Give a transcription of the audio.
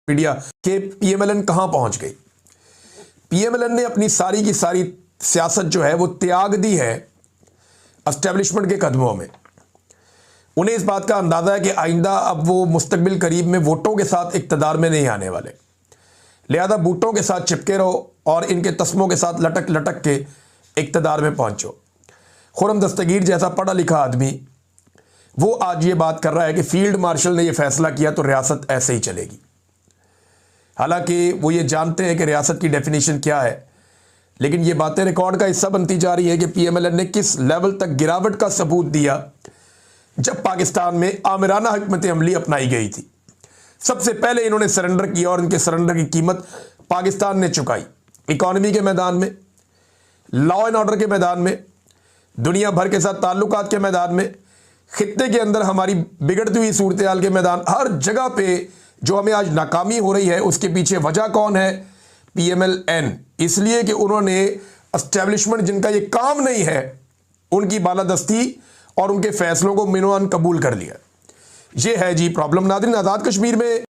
Media के पीएमएलएन कहां पहुंच गई। पीएमएलएन ने अपनी सारी की सारी सियासत जो है वो त्याग दी है एस्टेब्लिशमेंट के कदमों में। उन्हें इस बात का अंदाजा है कि आइंदा अब वो मुस्तकबिल करीब में वोटों के साथ इक्तदार में नहीं आने वाले, लिहाजा बूटों के साथ चिपके रहो और इनके तस्मों के साथ लटक लटक के इक्तदार में पहुंचो। खुर्रम दस्तगीर जैसा पढ़ा लिखा आदमी वो आज ये बात कर रहा है कि फील्ड मार्शल ने ये फैसला किया तो रियासत ऐसे ही चलेगी। हालांकि वो ये जानते हैं कि रियासत की डेफिनेशन क्या है, लेकिन ये बातें रिकॉर्ड का हिस्सा बनती जा रही है कि पीएमएलएन ने किस लेवल तक गिरावट का सबूत दिया जब पाकिस्तान में आमिराना हिकमत अमली अपनाई गई थी। सबसे पहले इन्होंने सरेंडर किया और इनके सरेंडर की कीमत पाकिस्तान ने चुकाई। इकॉनमी के मैदान में, लॉ एंड ऑर्डर के मैदान में, दुनिया भर के साथ ताल्लुकात के मैदान में, खित्ते के अंदर हमारी बिगड़ती हुई सूरत हाल के मैदान, हर जगह पे जो हमें आज नाकामी हो रही है उसके पीछे वजह कौन है? पीएमएलएन। इसलिए कि उन्होंने एस्टेब्लिशमेंट जिनका ये काम नहीं है उनकी बालादस्ती और उनके फैसलों को मिनवान कबूल कर लिया। ये है जी प्रॉब्लम। नाज़रीन, आज़ाद कश्मीर में